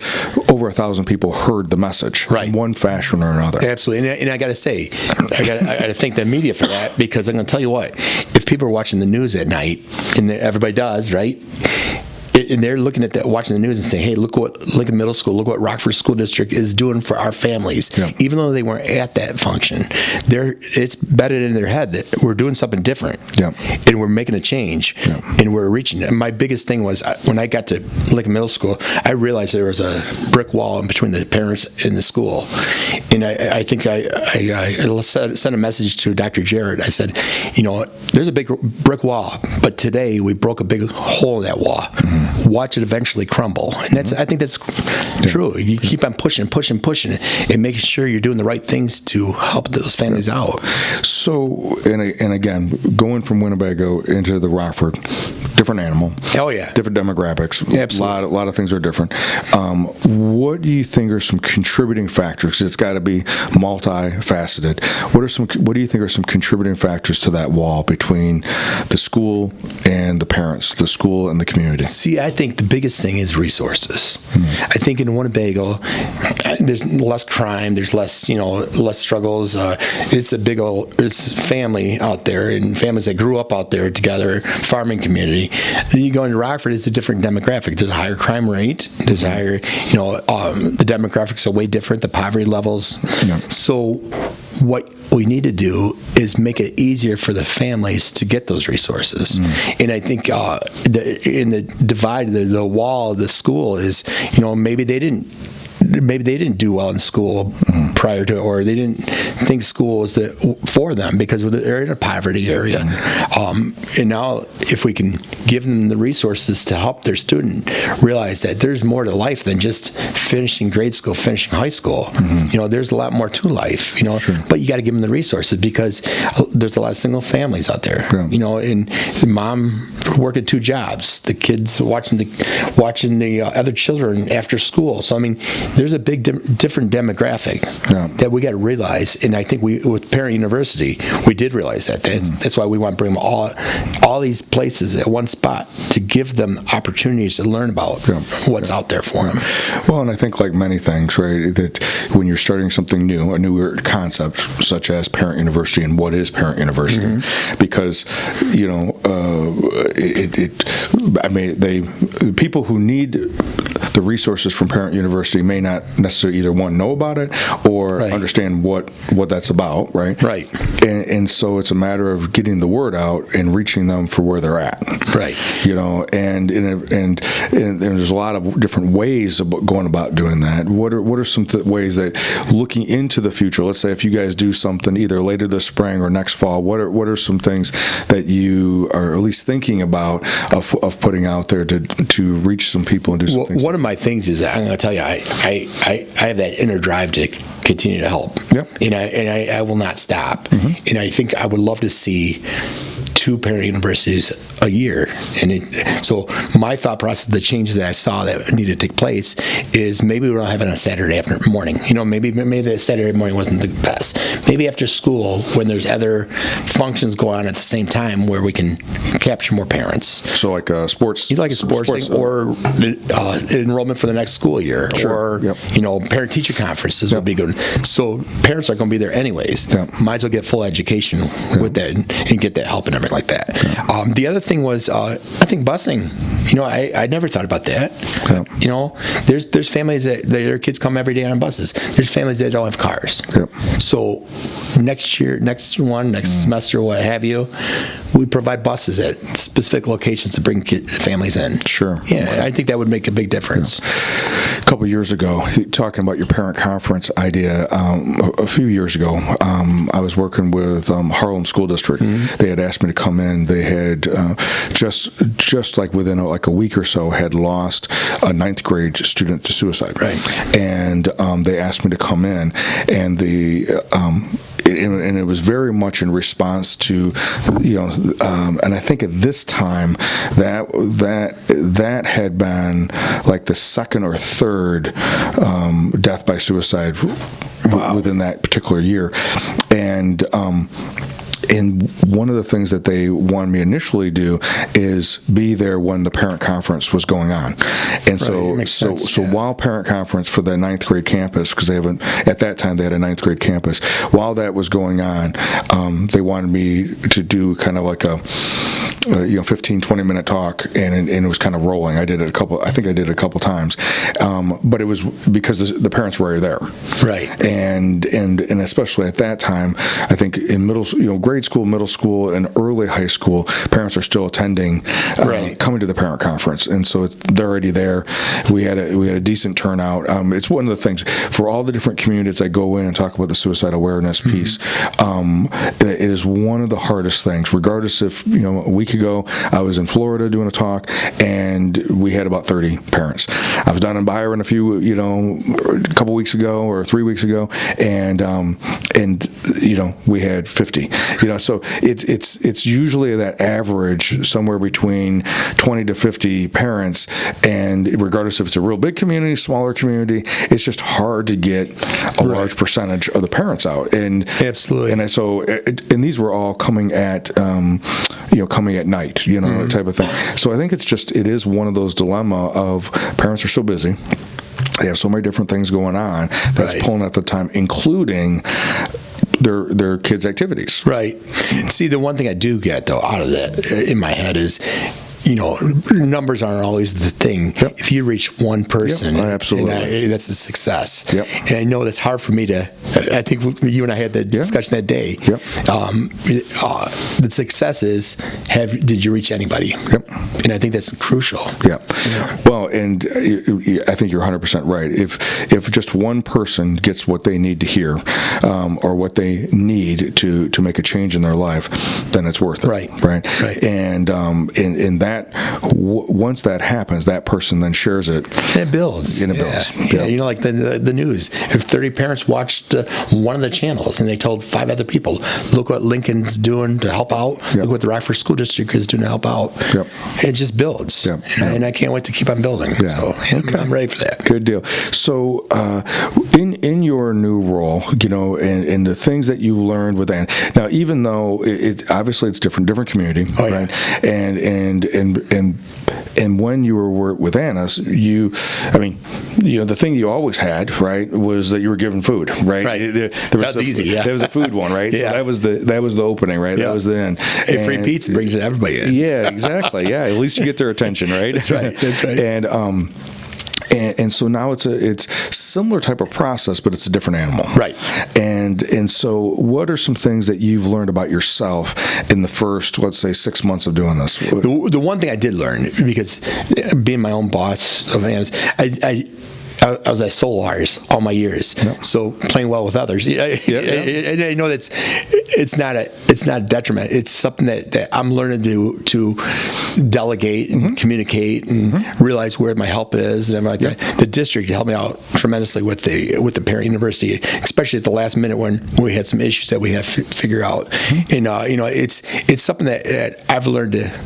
over 1,000 people heard the message. Right. In one fashion or another. Absolutely. And I got to say, I got to thank the media for that, because I'm going to tell you what, if people are watching the news at night, and everybody does, right? And they're looking at that, watching the news and saying, hey, look what Lincoln Middle School, look what Rockford School District is doing for our families. Even though they weren't at that function, it's bedded in their head that we're doing something different. And we're making a change. And we're reaching it. And my biggest thing was, when I got to Lincoln Middle School, I realized there was a brick wall in between the parents and the school. And I think I sent a message to Dr. Jarrett. I said, there's a big brick wall, but today we broke a big hole in that wall. Watch it eventually crumble. And I think that's true. You keep on pushing, and making sure you're doing the right things to help those families out. So, and again, going from Winnebago into the Rockford, different animal. Oh, yeah. Different demographics. Absolutely. A lot of things are different. What do you think are some contributing factors? 'Cause it's got to be multifaceted. What do you think are some contributing factors to that wall between the school and the parents, the school and the community? See, I think the biggest thing is resources. I think in Winnebago, there's less crime, there's less struggles. It's family out there, and families that grew up out there together, farming community. Then you go into Rockford, it's a different demographic. There's a higher crime rate. There's a higher, the demographics are way different, the poverty levels. So what we need to do is make it easier for the families to get those resources. And I think in the divide, the wall of the school is, maybe they didn't do well in school prior to it, or they didn't think school was for them because they're in a poverty area. And now, if we can give them the resources to help their student realize that there's more to life than just finishing grade school, finishing high school. There's a lot more to life. But you got to give them the resources because there's a lot of single families out there. And the mom working 2 jobs, the kids watching the other children after school. So I mean, there's a big different demographic that we got to realize. And I think with Parent University, we did realize that. That's why we want to bring them all these places at one spot to give them opportunities to learn about what's out there for them. Well, and I think like many things, right, that when you're starting something new, a newer concept such as Parent University, and what is Parent University, because people who need the resources from Parent University may not necessarily either one know about it or understand what that's about, right? Right. And so it's a matter of getting the word out and reaching them for where they're at. Right. And there's a lot of different ways of going about doing that. What are some ways that, looking into the future, let's say if you guys do something either later this spring or next fall, what are some things that you are at least thinking about of putting out there to reach some people and do some things? One of my things is that I'm going to tell you, I have that inner drive to continue to help. Yep. And I will not stop. And I think I would love to see 2 Parent Universities a year. And so my thought process, the changes that I saw that needed to take place, is maybe we don't have it on a Saturday morning. Maybe the Saturday morning wasn't the best. Maybe after school, when there's other functions going on at the same time, where we can capture more parents. So like a sports, you'd like a sports thing, or enrollment for the next school year, or parent-teacher conferences would be good. So parents are going to be there anyways. Might as well get full education with that and get that help and everything like that. The other thing was, I think busing. I never thought about that. There's families that their kids come every day on buses. There's families that don't have cars. So next semester, what have you, we provide buses at specific locations to bring families in. Sure. Yeah, I think that would make a big difference. A couple years ago, talking about your parent conference idea, a few years ago, I was working with Harlem School District. They had asked me to come in. They had just like within a week or so had lost a 9th grade student to suicide. Right. And they asked me to come in, and and it was very much in response to, and I think at this time that had been like the 2nd or 3rd death by suicide within that particular year. And one of the things that they wanted me initially to do is be there when the parent conference was going on. And so while parent conference for the 9th grade campus, because at that time they had a 9th grade campus, while that was going on, they wanted me to do kind of like a 15-20 minute talk, and it was kind of rolling. I did it a couple times, but it was because the parents were there, right? And especially at that time, I think in grade school, middle school, and early high school, parents are still attending, coming to the parent conference, and so they're already there. We had a decent turnout. It's one of the things for all the different communities I go in and talk about the suicide awareness piece. It is one of the hardest things, regardless if a week ago I was in Florida doing a talk and we had about 30 parents. I was down in Byron a couple weeks ago or 3 weeks ago, and we had 50. So it's usually that average somewhere between 20 to 50 parents, and regardless if it's a real big community, smaller community, it's just hard to get a large percentage of the parents out. And absolutely. And these were all coming at night, type of thing. So I think it is one of those dilemma of parents are so busy. They have so many different things going on that's pulling at the time, including their kids' activities. Right. See, the one thing I do get though out of that in my head is, numbers aren't always the thing. Yep. If you reach one person, Yep, absolutely. that's a success. Yep. And I know that's hard for me to. I think you and I had that discussion that day. Yep. The success is, did you reach anybody? Yep. And I think that's crucial. Yeah. Well, and I think you're 100% right. If just one person gets what they need to hear, or what they need to make a change in their life, then it's worth it. Right. And in that, once that happens, that person then shares it. And it builds. And it builds. Yeah. Like the news. If 30 parents watched one of the channels and they told 5 other people, look what Lincoln's doing to help out. Look what the Rockford School District is doing to help out. Yep. It just builds. Yep. And I can't wait to keep on building. Yeah. So I'm ready for that. Good deal. So, in your new role, and the things that you learned with Ann. Now, even though it obviously it's different community, right? And when you were with Anna's, the thing you always had, right, was that you were given food, right? Right. That's easy. Yeah. There was a food one, right? Yeah. So that was the opening, right? Yeah. That was the end. Hey, free pizza brings everybody in. Yeah, exactly. Yeah, at least you get their attention, right? That's right. And so now it's similar type of process, but it's a different animal. Right. And so what are some things that you've learned about yourself in the first, let's say, 6 months of doing this? The one thing I did learn, because being my own boss of Anna's, I was at solo artist all my years, so playing well with others. And I know it's not a detriment. It's something that I'm learning to delegate and communicate and realize where my help is and everything like that. The district helped me out tremendously with the parent university, especially at the last minute when we had some issues that we had to figure out. And it's something that I've learned to.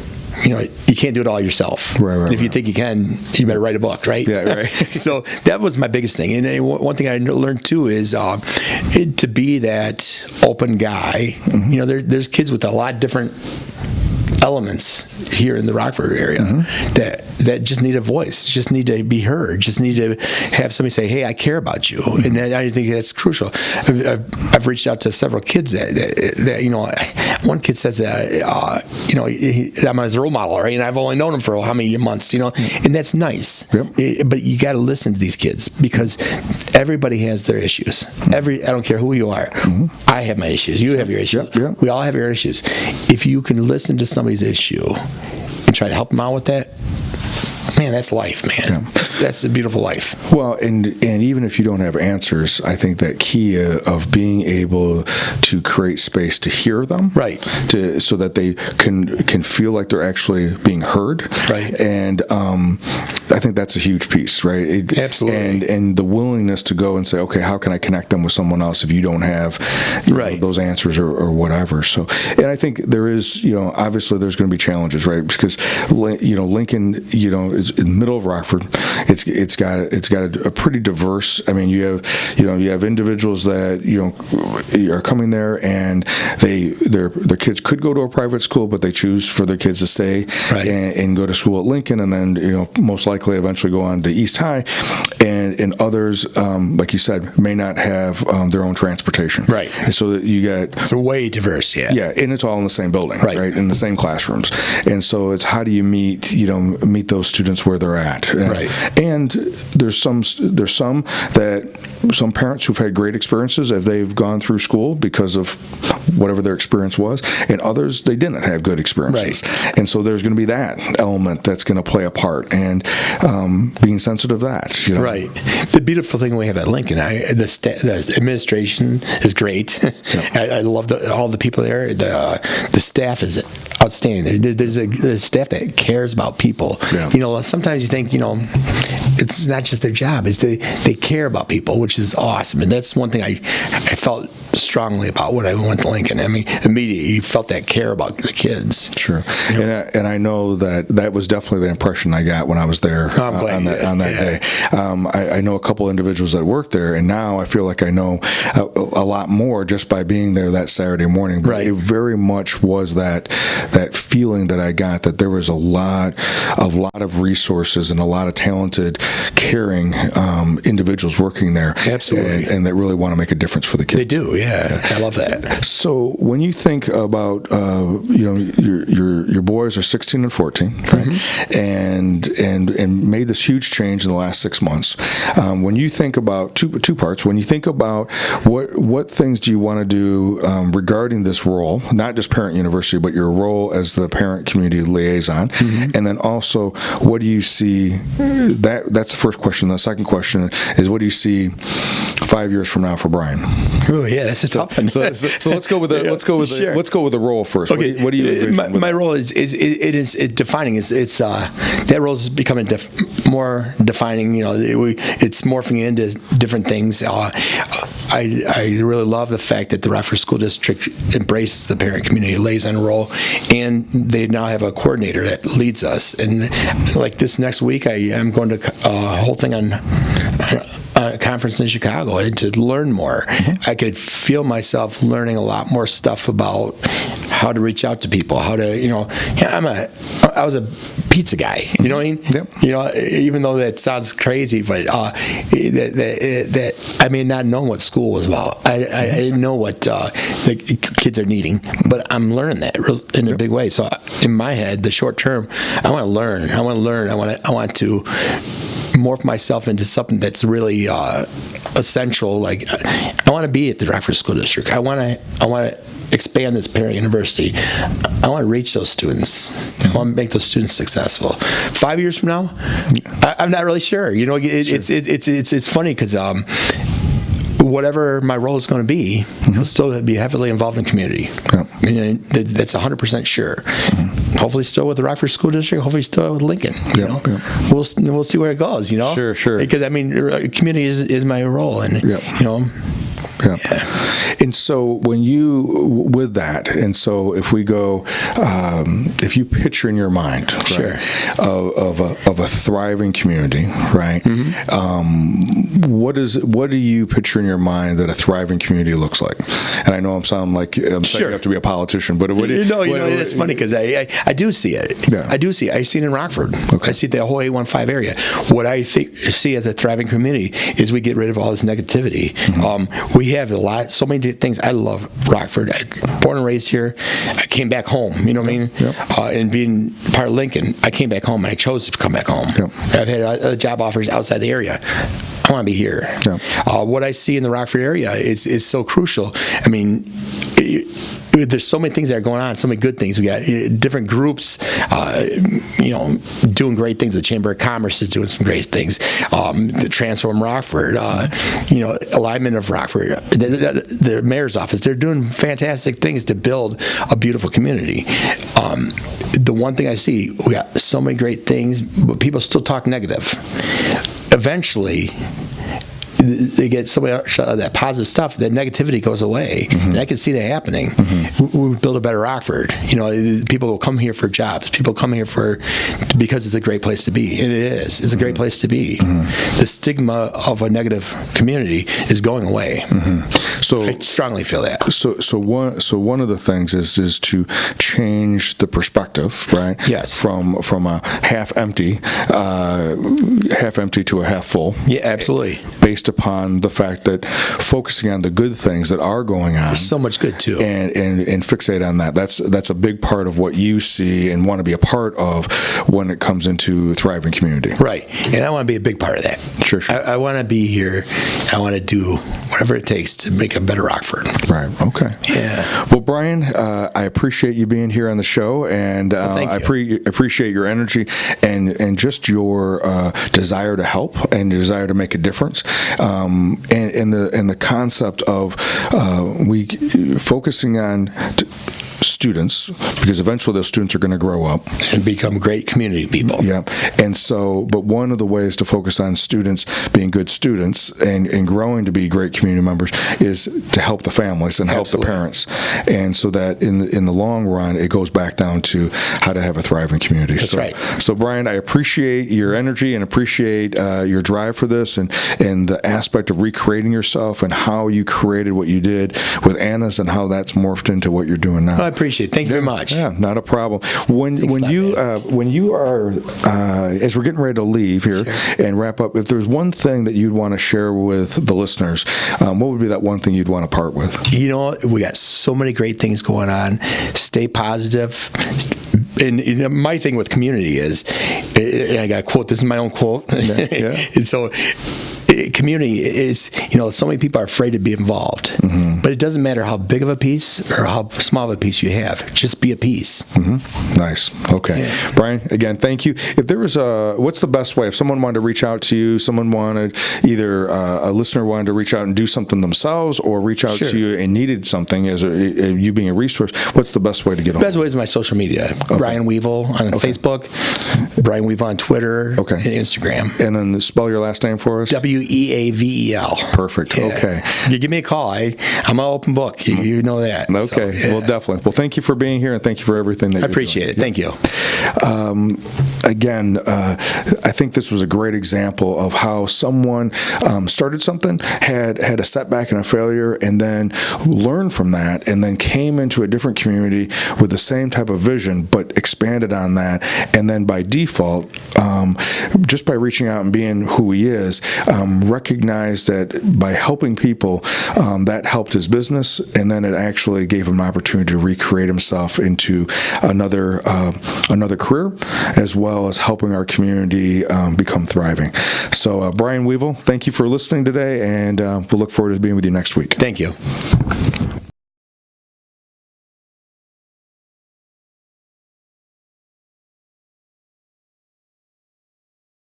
You can't do it all yourself. Right, if you think you can, you better write a book, right? Yeah, right. So that was my biggest thing. And one thing I learned too is to be that open guy. There's kids with a lot of different elements here in the Rockford area that just need a voice, just need to be heard, just need to have somebody say, "Hey, I care about you," and I think that's crucial. I've reached out to several kids that one kid says, I'm his role model, right? And I've only known him for how many months, and that's nice. Yep. But you got to listen to these kids because everybody has their issues. I don't care who you are. I have my issues. You have your issues. Yep. We all have our issues. If you can listen to somebody's issue and try to help them out with that, man, that's life, man. Yeah. That's a beautiful life. Well, and even if you don't have answers, I think that key of being able to create space to hear them, right, so that they can feel like they're actually being heard, right, and I think that's a huge piece, right? Absolutely. And the willingness to go and say, okay, how can I connect them with someone else if you don't have those answers or whatever? So, and I think there is, obviously there's going to be challenges, right? Because Lincoln, is in the middle of Rockford. It's got a pretty diverse. I mean, you have individuals that are coming there and their kids could go to a private school, but they choose for their kids to stay and go to school at Lincoln, and then most likely eventually go on to East High, and others, like you said, may not have their own transportation. Right. And so that you get it's way diverse. Yeah. Yeah, and it's all in the same building, right? In the same classrooms, and so it's how do you meet those students where they're at, and there's some parents who've had great experiences as they've gone through school because of whatever their experience was, and others they didn't have good experiences, and so there's going to be that element that's going to play a part, and being sensitive to that. Right. The beautiful thing we have at Lincoln, the administration is great. I love all the people there. The staff is outstanding. There's a staff that cares about people. Yeah. Sometimes you think, it's not just their job; it's they care about people, which is awesome. And that's one thing I felt strongly about when I went to Lincoln. I mean, immediately you felt that care about the kids. Sure. And I know that was definitely the impression I got when I was there on that day. I know a couple individuals that worked there, and now I feel like I know a lot more just by being there that Saturday morning. But it very much was that feeling that I got that there was a lot of resources and a lot of talented, caring individuals working there. Absolutely. And that really want to make a difference for the kids. They do, yeah. Yeah, I love that. So when you think about your boys are 16 and 14, right? and made this huge change in the last 6 months. When you think about two parts, when you think about what things do you want to do regarding this role, not just parent university, but your role as the parent community liaison, and then also what do you see? That's the first question. The second question is, what do you see 5 years from now for Brian? Oh yeah, that's a tough one. So let's go with the role first. Okay, what do you envision? My role is defining. It's that role is becoming more defining. It's morphing into different things. I really love the fact that the Rockford School District embraces the parent community liaison role, and they now have a coordinator that leads us. And like this next week, I am going to a whole thing on a conference in Chicago and to learn more. I could feel myself learning a lot more stuff about how to reach out to people, how to, I was a pizza guy, you know what I mean? Yep. Even though that sounds crazy, but that I may not know what school was about. I didn't know what the kids are needing, but I'm learning that in a big way. So in my head, the short term, I want to learn. I want to morph myself into something that's really essential. Like I want to be at the Rockford School District. I want to expand this parent university. I want to reach those students. I want to make those students successful. 5 years from now, I'm not really sure. It's funny because whatever my role is going to be, I'll still be heavily involved in community. Yeah. That's 100% sure. Hopefully still with the Rockford School District, hopefully still with Lincoln. We'll see where it goes, Sure. Because community is my role, and And so when you with that, and so if we go, if you picture in your mind, right, of a thriving community, right? What do you picture in your mind that a thriving community looks like? And I know I'm saying you have to be a politician, but it's funny because I do see it. Yeah. I do see it. I see it in Rockford. Okay. I see the whole 815 area. What I see as a thriving community is we get rid of all this negativity. We have so many things. I love Rockford. Born and raised here. I came back home. You know what I mean? Yep. And being part of Lincoln, I came back home and I chose to come back home. Yep. I've had job offers outside the area. I want to be here. Yeah. What I see in the Rockford area is so crucial. I mean, there's so many things that are going on, so many good things. We got different groups, doing great things. The Chamber of Commerce is doing some great things. The Transform Rockford, Alignment of Rockford, the mayor's office. They're doing fantastic things to build a beautiful community. The one thing I see, we got so many great things, but people still talk negative. Eventually, they get so much of that positive stuff, that negativity goes away. And I can see that happening. We build a better Rockford. People will come here for jobs. People come here because it's a great place to be. And it is. It's a great place to be. The stigma of a negative community is going away. So I strongly feel that. So one of the things is to change the perspective, right? Yes. From a half empty to a half full. Yeah, absolutely. Based upon the fact that focusing on the good things that are going on, there's so much good too, and fixate on that. That's a big part of what you see and want to be a part of when it comes into a thriving community. Right, and I want to be a big part of that. Sure. I want to be here. I want to do whatever it takes to make a better Rockford. Right. Okay. Yeah. Well, Brian, I appreciate you being here on the show, and I appreciate your energy and just your desire to help and your desire to make a difference. And the concept of we focusing on students, because eventually those students are going to grow up and become great community people. Yeah. And so, but one of the ways to focus on students being good students and growing to be great community members is to help the families and help the parents. And so that in the long run, it goes back down to how to have a thriving community. That's right. So Brian, I appreciate your energy and appreciate your drive for this and the aspect of recreating yourself and how you created what you did with Anna's and how that's morphed into what you're doing now. I appreciate it. Thank you very much. Yeah, not a problem. When you are as we're getting ready to leave here and wrap up, if there's one thing that you'd want to share with the listeners, what would be that one thing you'd want to part with? You know, we got so many great things going on. Stay positive. And my thing with community is, and I got a quote, this is my own quote. Yeah. And so, community is, so many people are afraid to be involved. But it doesn't matter how big of a piece or how small of a piece you have. Just be a piece. Nice. Okay. Yeah. Brian, again, thank you. If there was what's the best way? If someone wanted to reach out to you, someone wanted, either a listener wanted to reach out and do something themselves or reach out to you and needed something as you being a resource, what's the best way to get on? The best way is my social media. Okay. Brian Weavel on Facebook, Brian Weavel on Twitter, and Instagram. And then spell your last name for us. Weavel. Perfect. Yeah. Okay. You give me a call. I'm an open book. You know that. Okay. So, yeah. Well, definitely. Well, thank you for being here and thank you for everything that I appreciate it. Thank you. Again, I think this was a great example of how someone started something, had a setback and a failure, and then learned from that, and then came into a different community with the same type of vision, but expanded on that, and then by default, just by reaching out and being who he is, recognized that by helping people, that helped his business, and then it actually gave him an opportunity to recreate himself into another career, as well as helping our community become thriving. So, Brian Weavel, thank you for listening today, and we'll look forward to being with you next week. Thank you.